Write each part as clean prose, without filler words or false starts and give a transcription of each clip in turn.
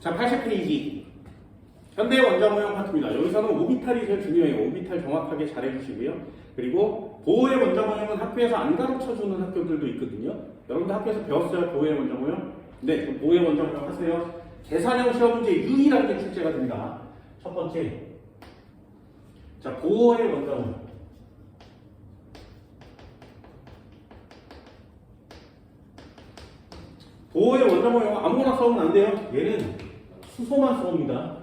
자, 80페이지. 현대 원자 모형 파트입니다. 여기서는 오비탈이 제일 중요해요. 오비탈 정확하게 잘 해주시고요. 그리고 보호의 원자 모형은 학교에서 안 가르쳐주는 학교들도 있거든요. 여러분들 학교에서 배웠어요? 보호의 원자 모형? 네, 그 보호의 원자 모형 하세요. 계산형 시험 문제 유일한 게 출제가 됩니다. 첫 번째. 자, 보호의 원자 모형. 보호의 원자 모형 아무거나 써면 안 돼요. 얘는 수소만 써옵니다.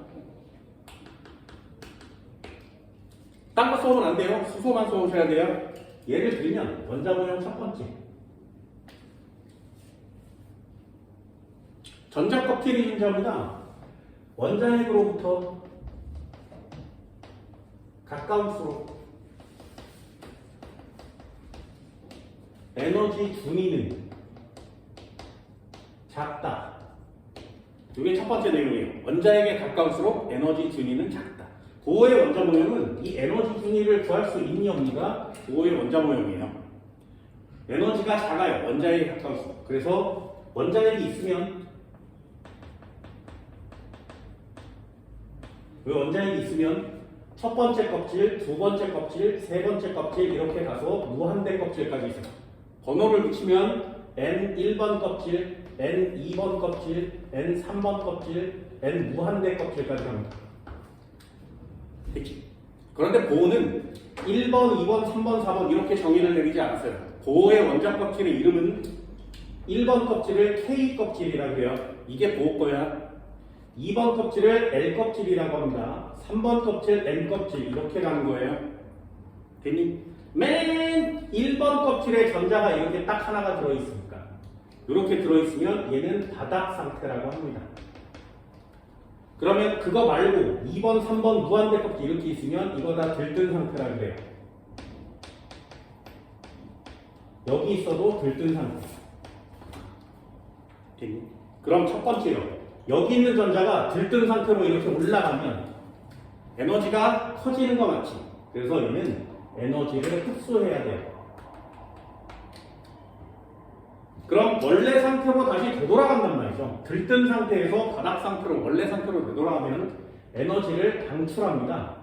딴 거 써오면 안 돼요. 수소만 써오셔야 돼요. 예를 들면 원자 모형 첫 번째. 전자 껍질이 존재합니다. 원자핵으로부터 가까울수록 에너지 준위는 작다. 이게 첫 번째 내용이에요. 원자핵에 가까울수록 에너지 준위는 작다. 보호의 원자 모형은 이 에너지 준위를 구할 수 있니 없니가 보호의 원자 모형이에요. 에너지가 작아요. 원자핵에 가까울수록. 그래서 원자핵이 있으면 원자핵이 있으면 첫 번째 껍질, 두 번째 껍질, 세 번째 껍질 이렇게 가서 무한대 껍질까지 있어요. 번호를 붙이면 N1번 껍질, N2번 껍질, N3번 껍질, N 무한대 껍질까지 갑니다. 됐지? 그런데 보호는 1번, 2번, 3번, 4번 이렇게 정의를 내리지 않았어요. 보호의 원자 껍질의 이름은 1번 껍질을 K 껍질이라고 해요. 이게 보호 거야. 2번 껍질을 L 껍질이라고 합니다. 3번 껍질 N 껍질 이렇게 가는 거예요. 됐니? 맨 1번 껍질에 전자가 이렇게 딱 하나가 들어있으니까 이렇게 들어있으면 얘는 바닥 상태라고 합니다. 그러면 그거 말고 2번, 3번 무한대 껍질 이렇게 있으면 이거 다 들뜬 상태라 그래요. 여기 있어도 들뜬 상태. 됐니? 그럼 첫 번째로 여기 있는 전자가 들뜬 상태로 이렇게 올라가면 에너지가 커지는 거 맞지? 그래서 얘는 에너지를 흡수해야 돼요. 그럼 원래 상태로 다시 되돌아간단 말이죠. 들뜬 상태에서 바닥 상태로 원래 상태로 되돌아가면 에너지를 방출합니다.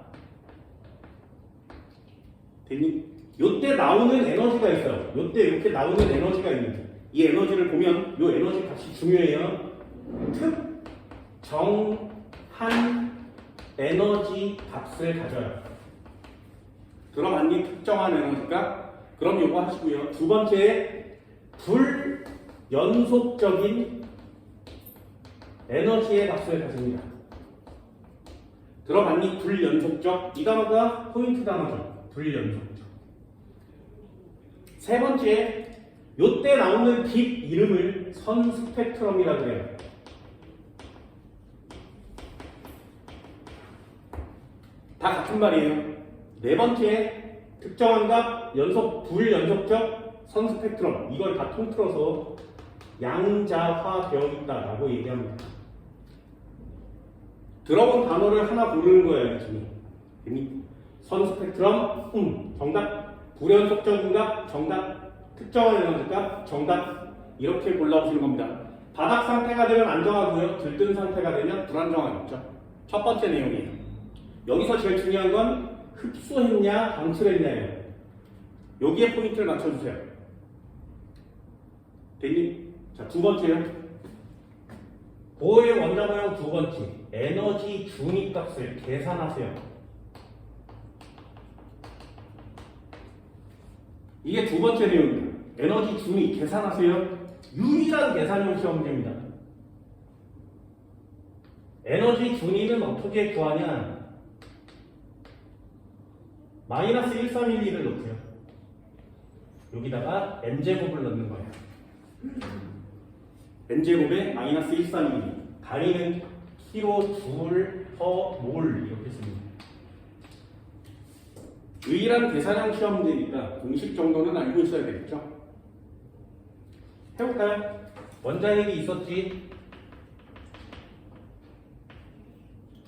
됐니? 요때 나오는 에너지가 있어요. 요때 이렇게 나오는 에너지가 있는데 이 에너지를 보면 요 에너지 값이 중요해요. 특정한 에너지 값을 가져요. 들어봤니? 특정한 에너지가? 그럼 요거 하시고요. 두 번째 불연속적인 에너지의 값을 가집니다. 들어봤니? 불연속적. 이 단어가 포인트 단어죠. 불연속적. 세 번째, 요때 나오는 빛 이름을 선 스펙트럼이라고 해요. 다 같은 말이에요. 네 번째, 특정한 값, 불연속적 선 스펙트럼. 이걸 다 통틀어서 양자화되어 있다라고 얘기합니다. 들어본 단어를 하나 고르는 거예요. 지금. 선 스펙트럼, 정답. 불연속적인 값, 정답. 특정한 에너지 값, 정답. 이렇게 골라오시는 겁니다. 바닥 상태가 되면 안정하고요. 들뜬 상태가 되면 불안정하겠죠. 첫 번째 내용이에요. 여기서 제일 중요한 건 흡수했냐, 방출했냐예요. 여기에 포인트를 맞춰주세요. 됐니? 자, 두 번째요. 보호의 원자 모형 두 번째. 에너지 준위 값을 계산하세요. 이게 두 번째 내용입니다. 에너지 준위 계산하세요. 유일한 계산형 시험 문제입니다. 에너지 준위는 어떻게 구하냐? 마이너스 131을 넣으세요. 여기다가 n제곱을 넣는 거예요. n제곱에 마이너스 131. 단위는 kilo, 줄, 퍼, 몰 이렇게 씁니다. 유일한 계산형 시험 문제니까 공식 정도는 알고 있어야 되겠죠? 해볼까요? 원자핵이 있었지.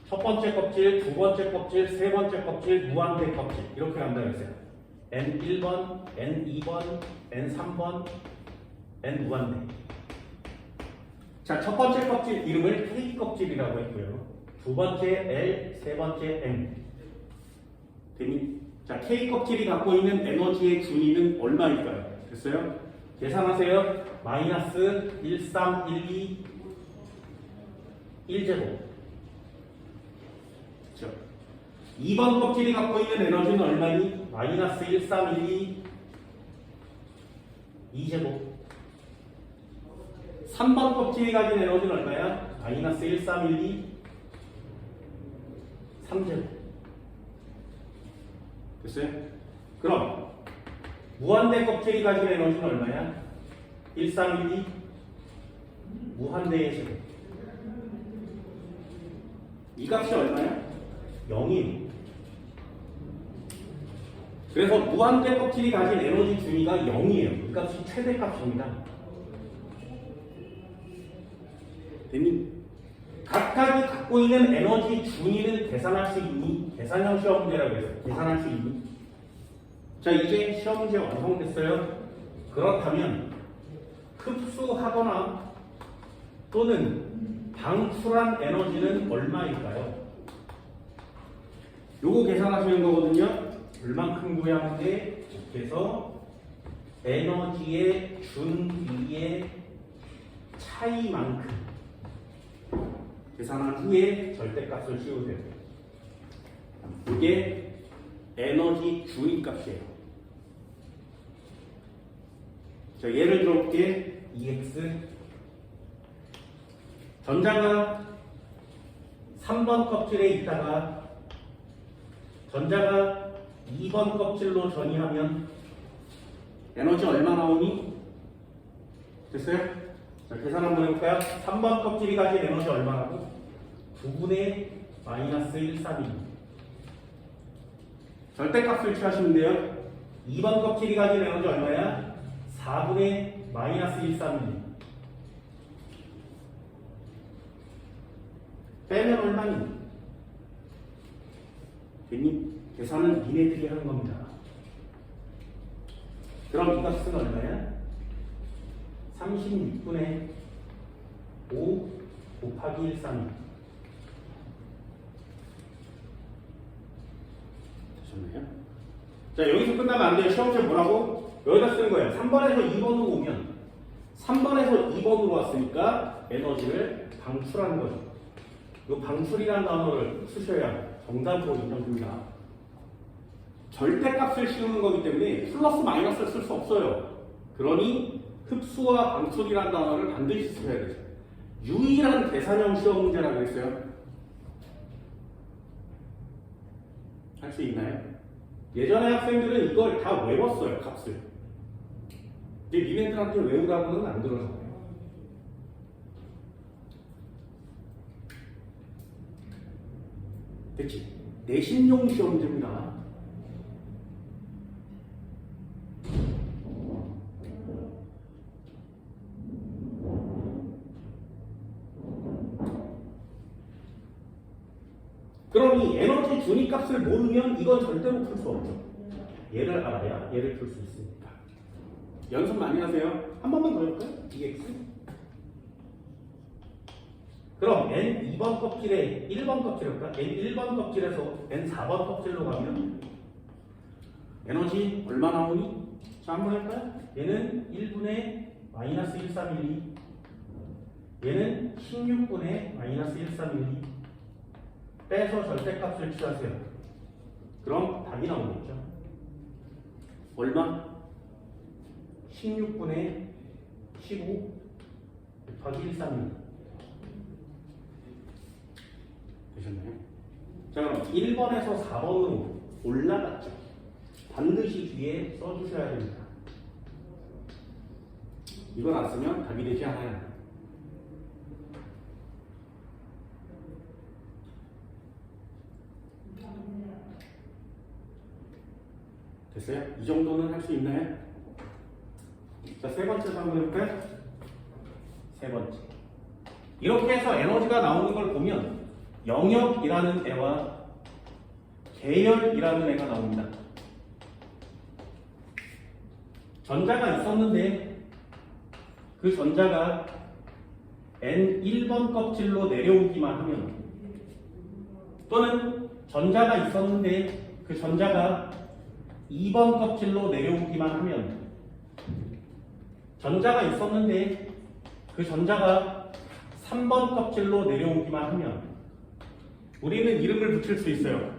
첫 번째 껍질, 두 번째 껍질, 세 번째 껍질, 무한대 껍질 이렇게 간다 그랬어요. N1번, N2번, N3번, N 무한대. 자, 첫 번째 껍질 이름을 K 껍질이라고 했고요. 두 번째 L, 세 번째 M. 됐니? 자, K 껍질이 갖고 있는 에너지의 준위는 얼마일까요? 됐어요? 계산하세요. 마이너스 1312 1제곱. 그렇죠? 2번 껍질이 갖고 있는 에너지는 얼마니? 마이너스 1312 2제곱. 3번 껍질이 가진 에너지는 얼마야? 마이너스 1312 3제곱. 됐어요? 그럼 무한대 껍질이 가진 에너지는 얼마야? 1312 무한대의 제곱. 이 값이 얼마야? 0이에요. 그래서 무한대 껍질이 가진 에너지 준위가 0이에요. 이 값이 최대값입니다. 됐니? 각각이 갖고 있는 에너지 준위는 계산할 수 있니? 계산형 시험 문제라고 해서 계산할 수 있니? 자, 이제 시험 문제 완성됐어요. 그렇다면 흡수하거나 또는 방출한 에너지는 얼마일까요? 요거 계산하시는 거거든요. 얼만큼 구하는데 그래서 에너지의 준위의 차이만큼 계산한 후에 절대값을 씌우세요. 이게 에너지 준위 값이에요. 자, 예를 들어볼게. EX 전자가 3번 껍질에 있다가 전자가 2번 껍질로 전이하면 에너지 얼마 나오니? 됐어요? 자, 계산 한번 해볼까요? 3번 껍질이 가진 에너지 얼마라고? 9분의 마이너스 132. 절대값을 취하시면 돼요. 2번 껍질이 가진 에너지 얼마야? 4분의 마이너스 132. 빼면 얼마니? 됐니? 계산은 니네들이 하는 겁니다. 그럼 이 값은 얼마야? 36분의 5 곱하기 132. 되셨나요? 자, 여기서 끝나면 안 돼요. 시험지에 뭐라고? 여기다 쓰는 거예요. 3번에서 2번으로 오면 3번에서 2번으로 왔으니까 에너지를 방출하는 거죠. 이 방출이라는 단어를 쓰셔야 정답으로 인정됩니다. 절대값을 씌우는 거기 때문에 플러스 마이너스를 쓸 수 없어요. 그러니 흡수와 방출이라는 단어를 반드시 쓰셔야 되죠. 유일한 계산형 시험 문제라고 했어요. 할 수 있나요? 예전에 학생들은 이걸 다 외웠어요, 값을. 이제 니네들한테 외우라고는 안 들어서요. 됐지? 내신용 시험 문제입니다. 그러니 에너지 준위 값을 모르면 이건 절대로 풀 수 없죠. 얘를 알아야 얘를 풀 수 있습니다. 연습 많이 하세요. 한 번만 더 해볼까요? dx. 그럼 n 2번 껍질에 1번 껍질일까? n 1번 껍질에서 n 4번 껍질로 가면 에너지 얼마 나오니? 자, 한번 할까요? 얘는 1분의 마이너스 1312. 얘는 16분의 마이너스 1312. 빼서 절대값을 취하세요. 그럼 답이 나오겠죠. 얼마? 16분의 15 곱하기 132. 되셨나요? 자, 그럼 1번에서 4번으로 올라갔죠. 반드시 뒤에 써주셔야 됩니다. 이걸 안 쓰면 답이 되지 않아요. 됐어요? 이 정도는 할 수 있나요? 자, 세 번째 한번 해볼까요? 세 번째. 이렇게 해서 에너지가 나오는 걸 보면 영역이라는 애와 계열이라는 애가 나옵니다. 전자가 있었는데 그 전자가 n 1번 껍질로 내려오기만 하면, 또는 전자가 있었는데 그 전자가 2번 껍질로 내려오기만 하면, 전자가 있었는데 그 전자가 3번 껍질로 내려오기만 하면 우리는 이름을 붙일 수 있어요.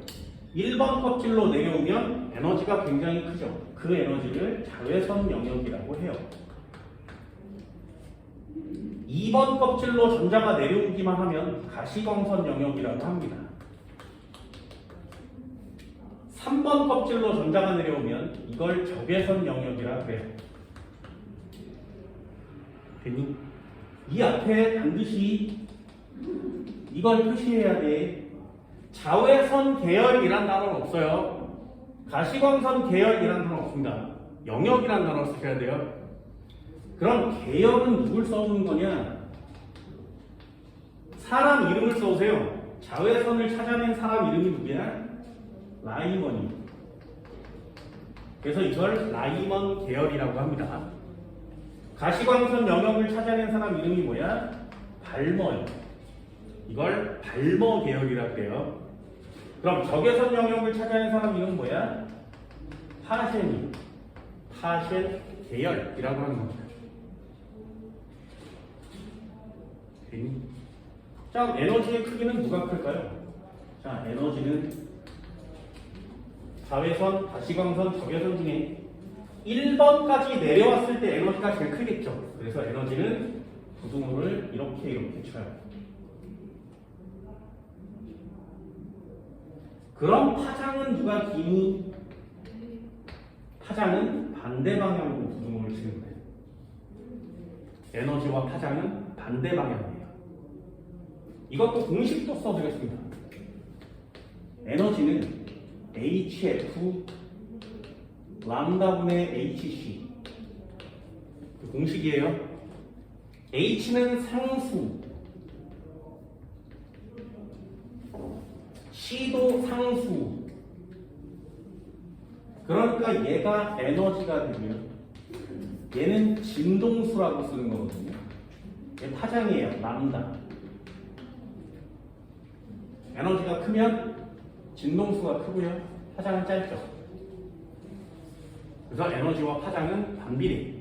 1번 껍질로 내려오면 에너지가 굉장히 크죠. 그 에너지를 자외선 영역이라고 해요. 2번 껍질로 전자가 내려오기만 하면 가시광선 영역이라고 합니다. 3번 껍질로 전자가 내려오면 이걸 적외선 영역이라고 해요. 됐니? 이 앞에 반드시 이걸 표시해야 돼. 자외선 계열이란 단어는 없어요. 가시광선 계열이란 단어는 없습니다. 영역이란 단어를 쓰셔야 돼요. 그럼 계열은 누굴 써오는 거냐? 사람 이름을 써오세요. 자외선을 찾아낸 사람 이름이 누구야? 라이먼이. 그래서 이걸 라이먼 계열이라고 합니다. 가시광선 영역을 찾아낸 사람 이름이 뭐야? 발머요. 이걸 발머 계열이라고 해요. 그럼 적외선 영역을 찾아낸 사람 이름은 뭐야? 파센이. 파센 계열이라고 하는 겁니다. 자, 에너지의 크기는 누가 클까요? 자, 에너지는 자외선, 가시광선, 적외선 중에 1번까지 내려왔을 때 에너지가 제일 크겠죠. 그래서 에너지는 부등호를 이렇게 쳐요. 그럼 파장은 누가 기니? 파장은 반대 방향으로 부등호를 치는 거예요. 에너지와 파장은 반대 방향이에요. 이것도 공식도 써드렸습니다. 에너지는 HF 람다분의 HC. 그 공식이에요. H는 상수, C도 상수. 그러니까 얘가 에너지가 되면 얘는 진동수라고 쓰는 거거든요. 얘 파장이에요. 람다. 에너지가 크면 진동수가 크고요. 파장은 짧죠. 그래서 에너지와 파장은 반비례.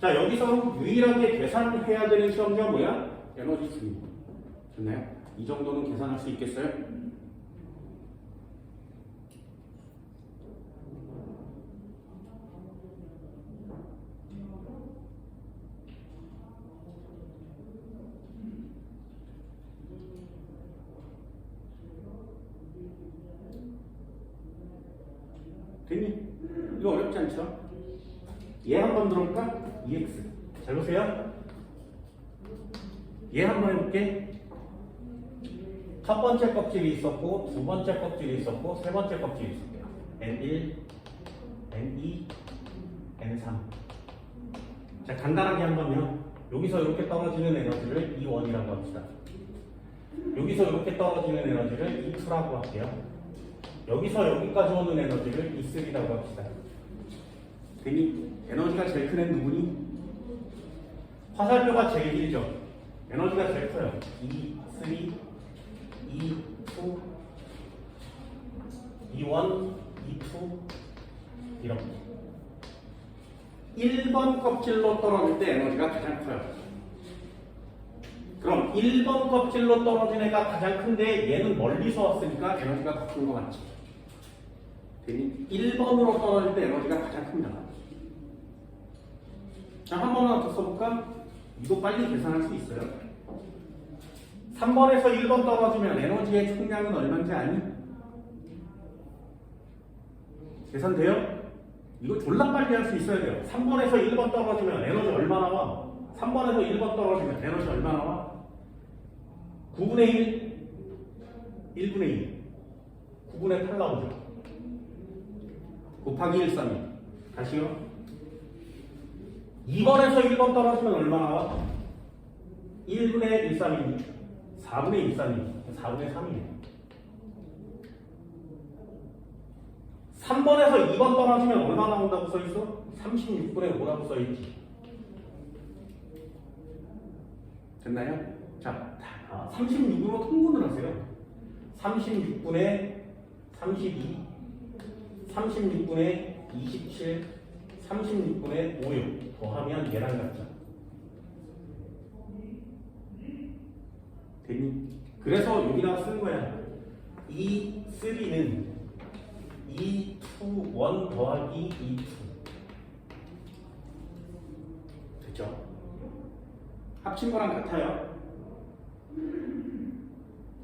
자, 여기서 유일하게 계산해야 되는 시험지가 뭐야? 에너지 수입. 됐나요? 이 정도는 계산할 수 있겠어요? 됐니? 이거 어렵지 않죠? 얘 한번 들어볼까? EX. 잘 보세요. 얘 한번 해볼게. 첫 번째 껍질이 있었고, 두 번째 껍질이 있었고, 세 번째 껍질이 있었대요. N1, N2, N3. 자, 간단하게 한번요. 여기서 이렇게 떨어지는 에너지를 E1이라고 합시다. 여기서 이렇게 떨어지는 에너지를 E2라고 할게요. 여기서 여기까지 오는 에너지를 E3라고 합시다. 괜히 에너지가 제일 큰 애는 누구니? 화살표가 제일 길죠? 에너지가 제일 커요. E3, E2, E1, E2 이렇게 1번 껍질로 떨어질 때 에너지가 가장 커요. 그럼 1번 껍질로 떨어진 애가 가장 큰데 얘는 멀리서 왔으니까 에너지가 더 큰 거 맞지? 1번으로 떨어질 때 에너지가 가장 큽니다. 자, 한 번만 더 써볼까? 이거 빨리 계산할 수 있어요. 3번에서 1번 떨어지면 에너지의 총량은 얼마인지 아니? 계산돼요? 이거 졸라 빨리 할 수 있어야 돼요. 3번에서 1번 떨어지면 에너지 얼마 나와? 3번에서 1번 떨어지면 에너지 얼마 나와? 9분의 1? 1분의 1. 9분의 8 나오죠. 곱하기 1, 3이. 다시요. 2번에서 1번 떨어지면 얼마 나와? 1분의 1, 3이. 4분의 1, 3이. 4분의 3이에요. 3번에서 2번 떨어지면 얼마 나온다고 써있어? 36분의 5라고 써있지. 됐나요? 자, 36으로 통분을 하세요. 36분의 32, 36분의 27, 36분의 56 더하면 얘랑 같죠? 됐니? 그래서 여기다가 쓴 거야. 이 3는 이 2, 1 더하기 이 2. 됐죠? 합친 거랑 같아요.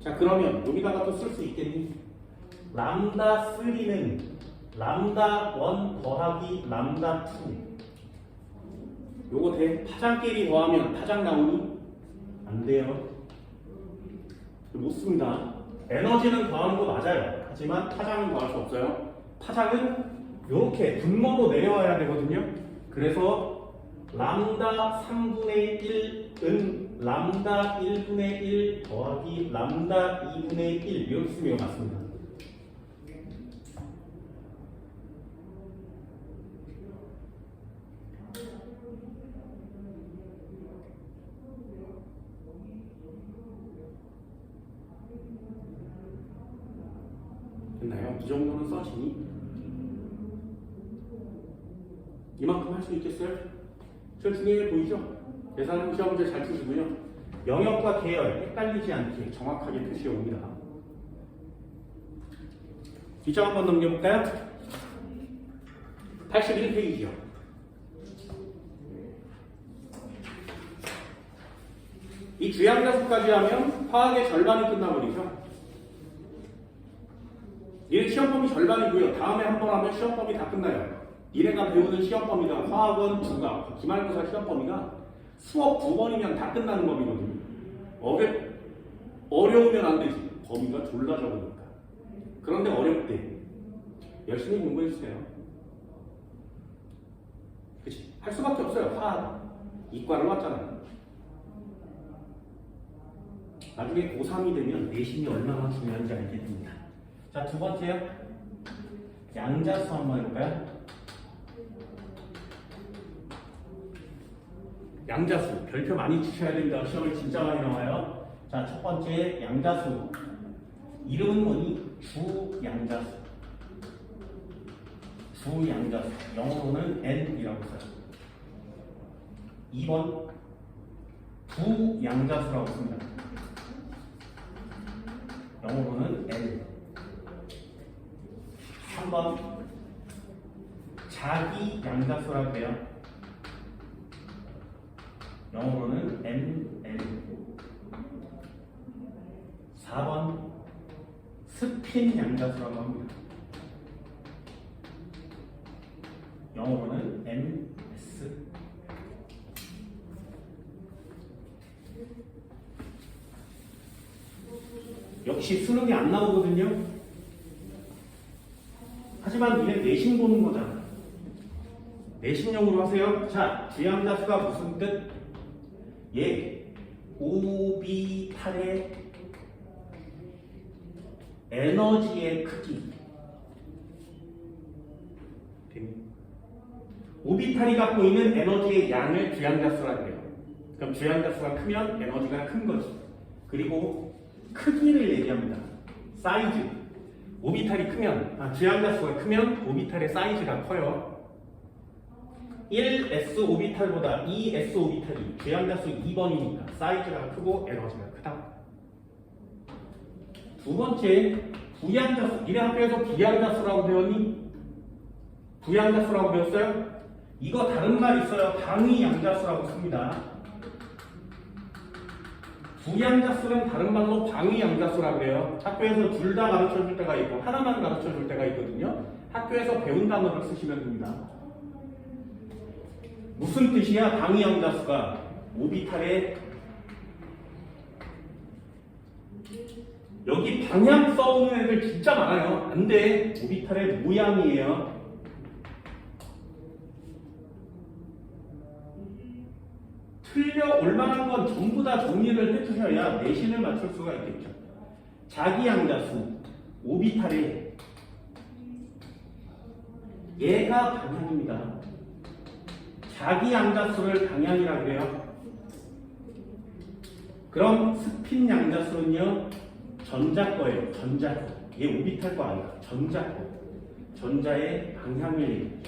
자, 그러면 여기다가 또 쓸 수 있겠니? 람다 3는 람다 1 더하기 람다 2. 요거 돼? 파장끼리 더하면 파장 나오니? 안 돼요. 못 씁니다. 에너지는 더하는 거 맞아요. 하지만 파장은 더할 수 없어요. 파장은 이렇게 분모로 내려와야 되거든요. 그래서 람다 3분의 1은 람다 1분의 1 더하기 람다 2분의 1 이렇게 쓰면 맞습니다. 됐나요? 이 정도는 써지니? 이만큼 할 수 있겠어요? 저 중요해 보이죠? 계산 시험 문제 잘 푸시고요. 영역과 계열 헷갈리지 않게 정확하게 표시해 옵니다. 뒷장 한번 넘겨볼까요? 81페이지요. 이 주양자수까지 하면 화학의 절반이 끝나버리죠. 얘 시험범위 절반이고요. 다음에 한 번 하면 시험범위 다 끝나요. 얘네가 배우는 시험범위가 화학원 2가 기말고사 시험범위가 수업 2번이면 다 끝나는 범위거든요. 어려우면 안 되지. 범위가 졸라 적으니까. 그런데 어려울 때 열심히 공부해주세요. 그치? 할 수밖에 없어요. 화학 이과를 왔잖아요. 나중에 고3이 되면 내신이 얼마나 중요한지 알게 됩니다. 자, 두 번째요. 양자수 한번 해볼까요? 양자수 별표 많이 주셔야 됩니다. 시험에 진짜 많이 나와요. 자, 첫 번째 양자수 이름은 뭐니? 주양자수. 주양자수 영어로는 n이라고 써요. 2번 부양자수라고 씁니다. 영어로는 n. 3번 자기 양자수라고 해요. 영어로는 MN. 4번 스핀 양자수라고 합니다. 영어로는 MS. 역시 수능이 안 나오거든요. 하지만 이게 내신 보는 거잖아. 내신용으로 하세요. 자, 주양자수가 무슨 뜻? 예, 오비탈의 에너지의 크기. 오비탈이 갖고 있는 에너지의 양을 주양자수라고 해요. 그럼 주양자수가 크면 에너지가 큰 거지. 그리고 크기를 얘기합니다. 사이즈. 오비탈이 크면, 주양자수가 크면 오비탈의 사이즈가 커요. 1s 오비탈보다 2s 오비탈이 주양자수 2번이니까 사이즈가 크고 에너지가 크다. 두 번째, 부양자수. 니네 학교에서 부양자수라고 배웠니? 부양자수라고 배웠어요? 이거 다른 말 있어요. 방위양자수라고 씁니다. 부양자수는 다른 말로 방위양자수라고 해요. 학교에서 둘 다 가르쳐 줄 때가 있고 하나만 가르쳐 줄 때가 있거든요. 학교에서 배운 단어를 쓰시면 됩니다. 무슨 뜻이야? 방위양자수가 오비탈의 여기 방향 써오는 애들 진짜 많아요. 안 돼. 오비탈의 모양이에요. 틀려 올만한 건 전부 다 정리를 해주셔야 내신을 맞출 수가 있겠죠. 자기 양자수, 오비탈의 얘가 방향입니다. 자기 양자수를 방향이라고 해요. 그럼 스핀 양자수는요, 전자 거예요. 전자 거. 얘 오비탈 거 아니야. 전자 거. 전자의 방향을.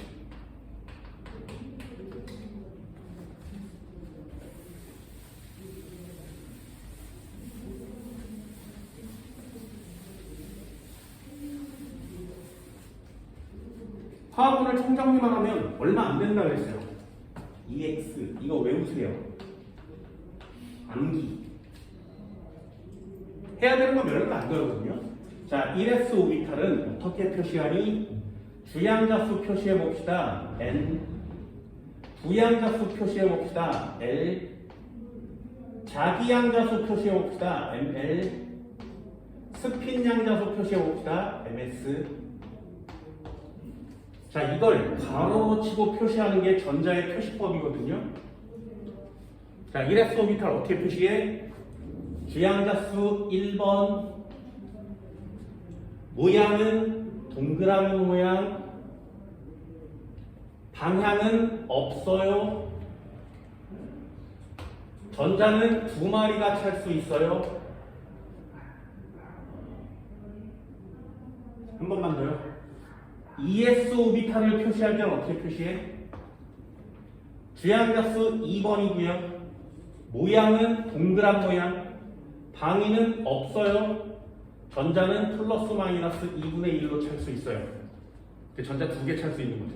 화학원을 총정리만 하면 얼마 안 된다고 했어요. EX 이거 외우세요. 암기 해야 되는 건 별로 안 되거든요. 자, 1s 오비탈은 어떻게 표시하니? 주양자수 표시해 봅시다. N. 부양자수 표시해 봅시다. L. 자기양자수 표시해 봅시다. ML. 스핀양자수 표시해 봅시다. MS. 자, 이걸 가로로 치고 표시하는 게 전자의 표시법이거든요. 자, 1s 오비탈 어떻게 표시해? 주양자수 1번, 모양은 동그라미 모양, 방향은 없어요. 전자는 두 마리가 찰 수 있어요. 한 번만 더요. ES 오비탈을 표시할 때는 어떻게 표시해? 주양자수 2번이고요. 모양은 동그란 모양, 방위는 없어요. 전자는 플러스 마이너스 2분의 1로 찰 수 있어요. 전자 두 개 찰 수 있는 거죠.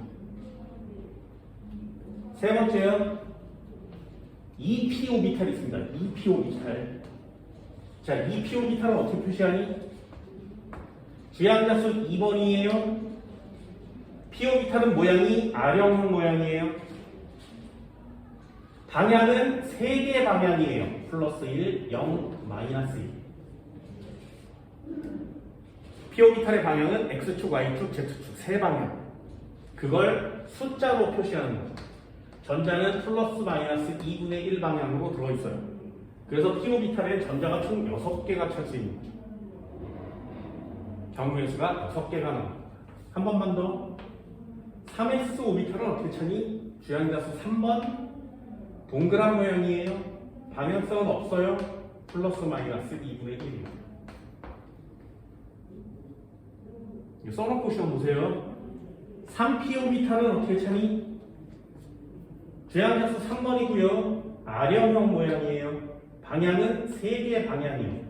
세 번째요. EP 오비탈이 있습니다. EP 오비탈. 자, EP 오비탈은 어떻게 표시하니? 주양자수 2번이에요. P 오비탈은 모양이 R형형 모양이에요. 방향은 3개의 방향이에요. 플러스 1, 0, 마이너스 1. P 오비탈의 방향은 X축, Y축, Z축 세 방향. 그걸 숫자로 표시하는 거죠. 전자는 플러스 마이너스 2분의 1 방향으로 들어있어요. 그래서 P 오비탈에 전자가 총 6개가 찰 수 있는 거죠. 경우의 수가 6개가 나옵니다. 한 번만 더. 3s 오비탈은 어떻게 찾니? 주양자수 3번, 동그란 모양이에요. 방향성은 없어요. 플러스 마이너스 2분의 1입니다. 써놓고 시험 보세요. 3p 오비탈은 어떻게 찾니? 주양자수 3번이고요. R형형 모양이에요. 방향은 3개의 방향이에요.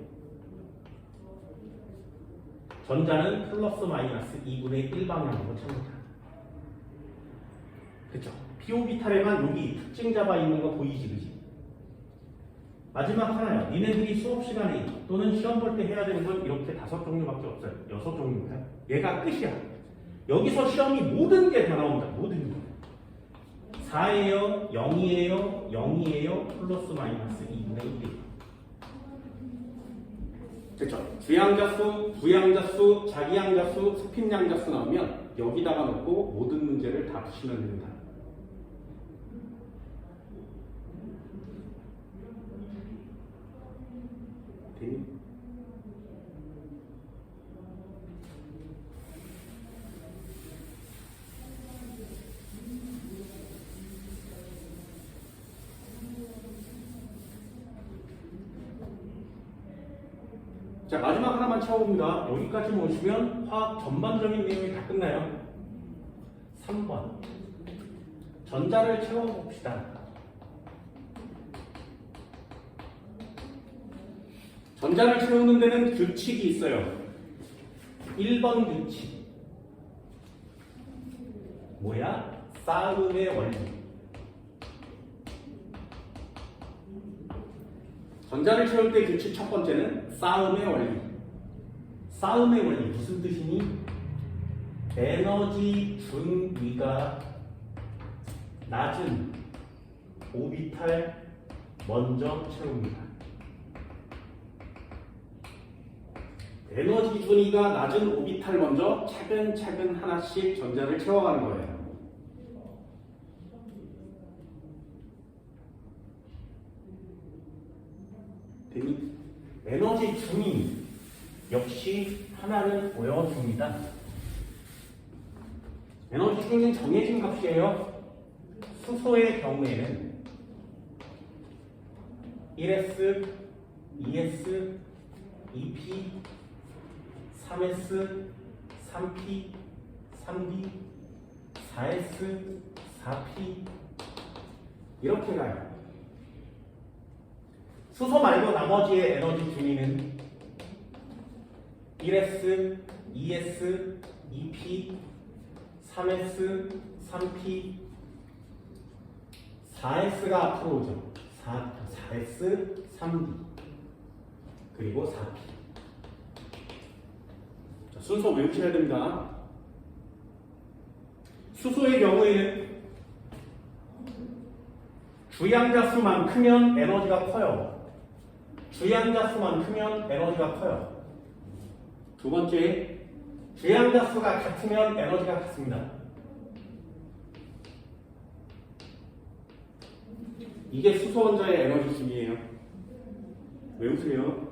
전자는 플러스 마이너스 2분의 1 방향으로 찾는다. 그쵸? P 오비탈에만 여기 특징 잡아 있는 거 보이지, 그지? 마지막 하나요. 니네들이 수업 시간에 또는 시험 볼 때 해야 되는 건 이렇게 5종류밖에 없어요. 6종류입니다. 얘가 끝이야. 여기서 시험이 모든 게 다 나온다. 모든 게. 4예요, 0이에요, 0이에요, 플러스 마이너스 2분의 1이에요. 그쵸? 주양자수, 부양자수, 자기양자수, 스핀양자수 나오면 여기다가 놓고 모든 문제를 다 푸시면 됩니다. 됐니? 자, 마지막 하나만 채워봅니다. 여기까지 오시면 화학 전반적인 내용이 다 끝나요. 3번. 전자를 채워봅시다. 전자를 채우는 데는 규칙이 있어요. 1번 규칙. 뭐야? 싸움의 원리. 전자를 채울 때 규칙 첫 번째는 싸움의 원리. 싸움의 원리 무슨 뜻이니? 에너지 준위가 낮은 오비탈 먼저 채웁니다. 에너지 준위가 낮은 오비탈 먼저 차근차근 하나씩 전자를 채워가는 거예요. 에너지 준위 역시 하나는 외워줍니다. 에너지 준위는 정해진 값이에요. 수소의 경우에는 1s 2S, 2P, 3S, 3P, 3D, 4S, 4P 이렇게 가요. 수소 말고 나머지의 에너지 준위는 1S, 2S, 2P, 3S, 3P, 4S가 앞으로 오죠. 4S, 3D, 그리고 4P. 자, 순서 외우셔야 됩니다. 수소의 경우에는 주양자 수만 크면 에너지가 커요. 주양자 수만 크면 에너지가 커요. 두 번째, 주양자 수가 같으면 에너지가 같습니다. 이게 수소 원자의 에너지 순이에요. 외우세요.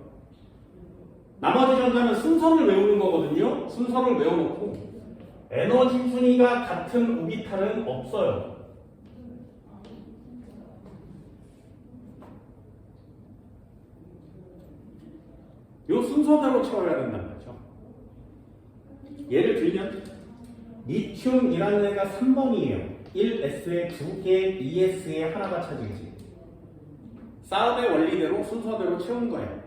나머지 전자는 순서를 외우는 거거든요. 순서를 외워놓고 에너지 순위가 같은 오비탈은 없어요. 요 순서대로 채워야 된다는 거죠. 예를 들면 리튬이라는 애가 3번이에요. 1S에 2개, 2S에 하나가 차지지. 싸움의 원리대로 순서대로 채운 거예요.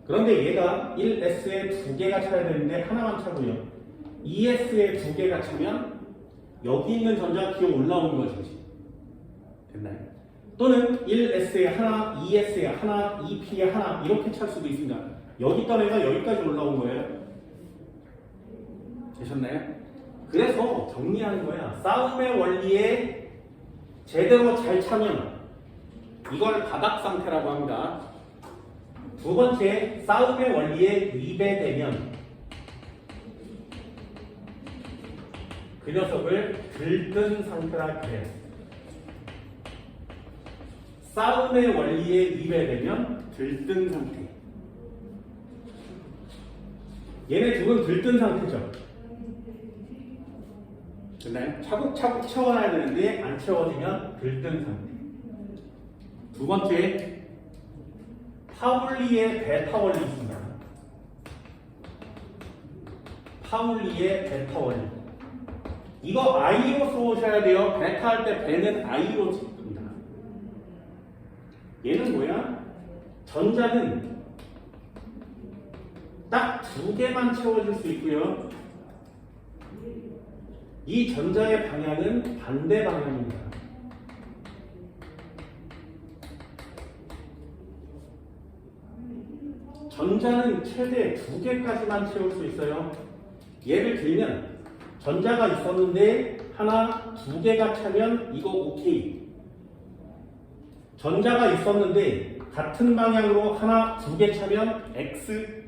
그런데 얘가 1S에 2개가 차야 되는데 하나만 차고요. 2S에 2개가 차면 여기 있는 전자가 기어 올라오는 것이지. 됐나요? 또는 1S에 하나, 2S에 하나, 2P에 하나 이렇게 찰 수도 있습니다. 여기 있던 애가 여기까지 올라온 거예요. 되셨나요? 그래서 정리하는 거야. 싸움의 원리에 제대로 잘 차면 이걸 바닥 상태라고 합니다. 두 번째, 싸움의 원리에 위배되면 그 녀석을 들뜬 상태라 그래요. 싸움의 원리에 위배되면 들뜬 상태. 얘네 둘은 들뜬 상태죠. 됐나요? 차곡차곡 채워놔야 되는데 안 채워지면 들뜬 상태. 두 번째, 파울리의 베타 원리 있습니다. 파울리의 베타 원리. 이거 I로 써오셔야 돼요. 베타 할 때 베는 I로 씁니다. 얘는 뭐야? 전자는 딱 2개만 채워줄 수 있고요. 이 전자의 방향은 반대 방향입니다. 전자는 최대 2개까지만 채울 수 있어요. 예를 들면 전자가 있었는데 하나, 2개가 차면 이거 오케이. 전자가 있었는데 같은 방향으로 하나, 2개 차면 X.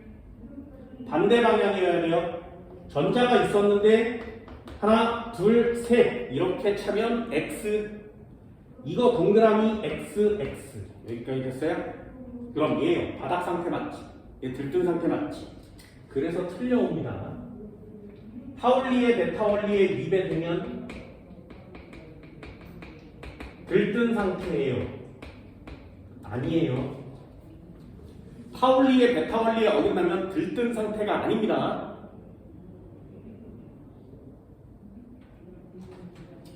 반대 방향이어야 돼요. 전자가 있었는데 하나, 둘, 셋 이렇게 차면 X. 이거 동그라미 X, X. 여기까지 됐어요? 그럼 얘요. 바닥 상태 맞지? 얘 들뜬 상태 맞지? 그래서 틀려옵니다. 파울리의 베타 원리에 위배되면 들뜬 상태예요. 아니에요. 파울리의 베타 원리에 어긋나면 들뜬 상태가 아닙니다.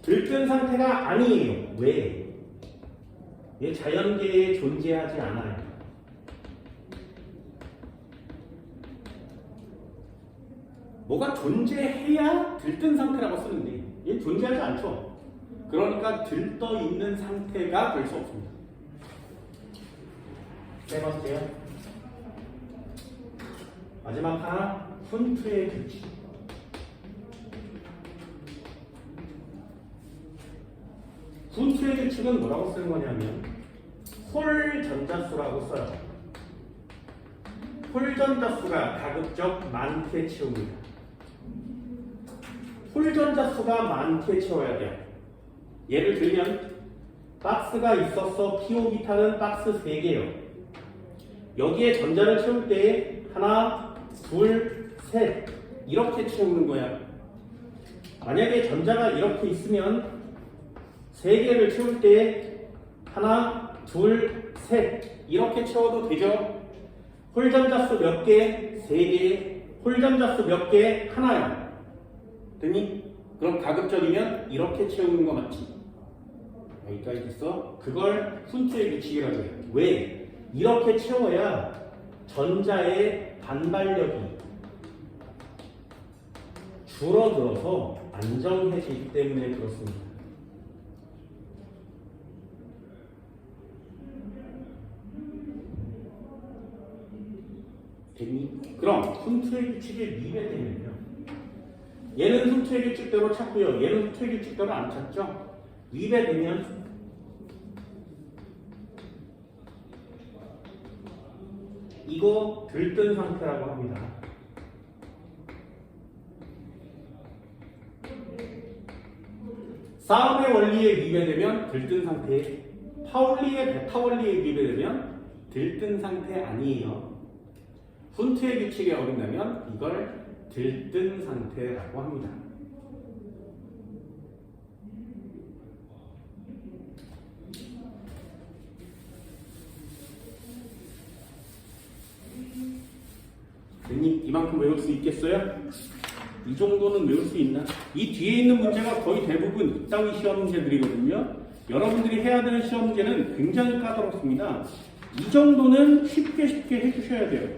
들뜬 상태가 아니에요. 왜? 얘 자연계에 존재하지 않아요. 뭐가 존재해야 들뜬 상태라고 쓰는데 얘는 존재하지 않죠. 그러니까 들떠 있는 상태가 될 수 없습니다. 세 번째요. 마지막 하나, 훈트의 규칙. 훈트의 규칙은 뭐라고 쓰는 거냐면 홀 전자수라고 써요. 홀 전자수가 가급적 많게 채웁니다. 홀 전자수가 많게 채워야 돼요. 예를 들면 박스가 있어서 P-오비탈은 박스 3개요. 여기에 전자를 채울 때 하나, 둘, 셋 이렇게 채우는 거야. 만약에 전자가 이렇게 있으면 3개를 채울 때 하나, 둘, 셋. 이렇게 채워도 되죠? 홀점자수 몇 개? 3개. 홀점자수 몇 개? 하나요. 됐니? 그럼 가급적이면 이렇게 채우는 거 맞지? 여기까지 됐어? 그걸 훈트의 규칙이라고 해요. 왜? 이렇게 채워야 전자의 반발력이 줄어들어서 안정해지기 때문에 그렇습니다. 됐니? 그럼 훈트의 규칙이 위배되면요. 얘는 훈트의 규칙대로 찾고요. 얘는 훈트의 규칙대로 안 찾죠? 위배되면 이거 들뜬 상태라고 합니다. 싸움의 원리에 위배되면 들뜬 상태, 파울리의 베타 원리에 위배되면 들뜬 상태 아니에요. 훈트의 규칙에 어긋나면 이걸 들뜬 상태라고 합니다. 됐니? 이만큼 외울 수 있겠어요? 이 정도는 외울 수 있나? 이 뒤에 있는 문제가 거의 대부분 이따위 시험 문제들이거든요. 여러분들이 해야 되는 시험 문제는 굉장히 까다롭습니다. 이 정도는 쉽게 해주셔야 돼요.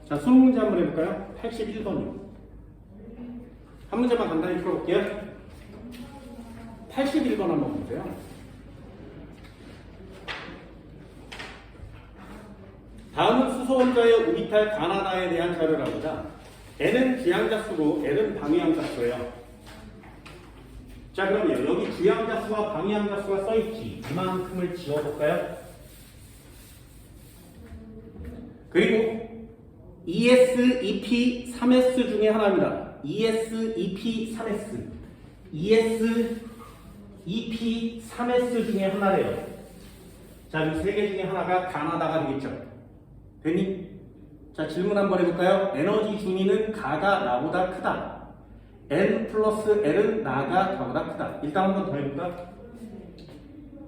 자, 수능 문제 한번 해볼까요? 81번이요. 한 문제만 간단히 풀어볼게요. 81번 한번 보세요. 다음은 수소 원자의 오비탈 가나다에 대한 자료랍니다. N은 주양자수고 L은 방위양자수예요. 자, 그러면 여기 주양자수와 방위양자수가 써있지. 이만큼을 지워볼까요? 그리고 ES, EP, 3S 중에 하나입니다. ES, EP, 3S. ES, EP, 3S 중에 하나래요. 자, 이 세 개 중에 하나가 가나다가 되겠죠. 됐니? 자, 질문 한번 해볼까요? 에너지 준위는 가가 나보다 크다. N 플러스 L은 나가 가보다 크다. 일단 한번 더 해볼까?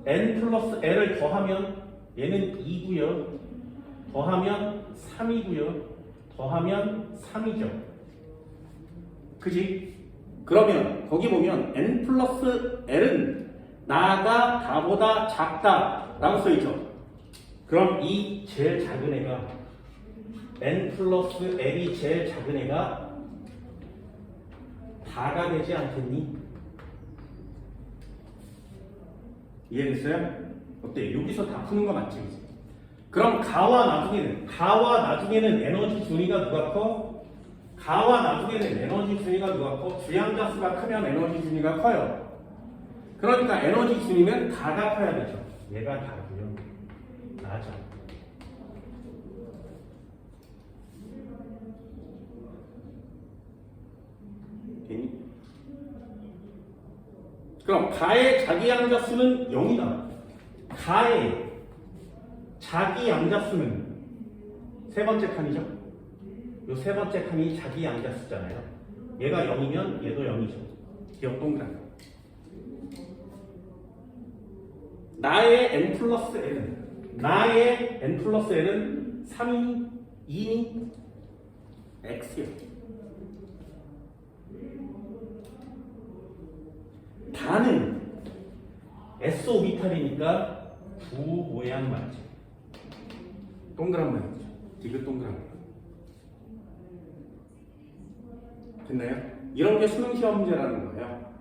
N 플러스 L을 더하면 얘는 2고요. 더하면 3이고요. 더하면 3이죠. 그지? 그러면 거기 보면 N 플러스 L은 나가 가보다 작다 라고 써있죠. 그럼 이 제일 작은 애가 N 플러스 L이 제일 작은 애가 다가 되지 않겠니? 이해됐어요? 어때? 여기서 다 푸는 거 맞지? 그럼 가와 나중에는 에너지 준위가 누가 커? 가와 나중에는 에너지 준위가 누가 커? 주양자수가 크면 에너지 준위가 커요. 그러니까 에너지 준위는 가가 커야 되죠. 얘가 다고요. 나죠. 되니? 그럼 가의 자기 양자수는 0이다. 가의 자기 양자수는 세 번째 칸이죠. 요 세 번째 칸이 자기 양자수잖아요. 얘가 0이면 얘도 0이죠. 기억 동그라미. 나의 n 플러스 L은 3이 2니 X요. 다는 S 오비탈이니까 구 모양 맞죠. 동그란 모양이죠. 디귿 동그란 모양. 됐나요? 이런 게 수능 시험 문제라는 거예요.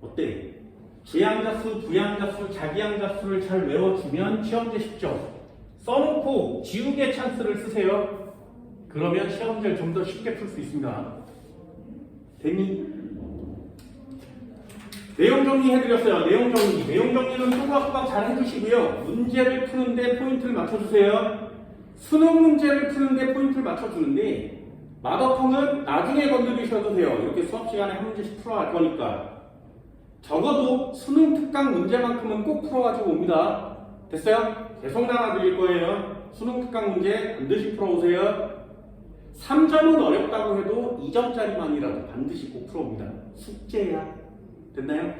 어때? 지양자수, 부양자수, 자기양자수를 잘 외워주면 시험제 쉽죠? 써놓고 지우개 찬스를 쓰세요. 그러면 시험제를 좀 더 쉽게 풀 수 있습니다. 됐니? 내용 정리해드렸어요. 내용 정리. 내용 정리는 토박토박 잘 해주시고요. 문제를 푸는데 포인트를 맞춰주세요. 수능 문제를 푸는데 포인트를 맞춰주는데 마더텅은 나중에 건드리셔도 돼요. 이렇게 수업 시간에 한 문제씩 풀어갈 거니까. 적어도 수능 특강 문제만큼은 꼭 풀어가지고 옵니다. 됐어요? 계속 나눠드릴 거예요. 수능 특강 문제 반드시 풀어오세요. 3점은 어렵다고 해도 2점짜리만이라도 반드시 꼭 풀어옵니다. 숙제야. 됐나요?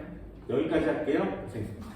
여기까지 할게요. 고생했습니다.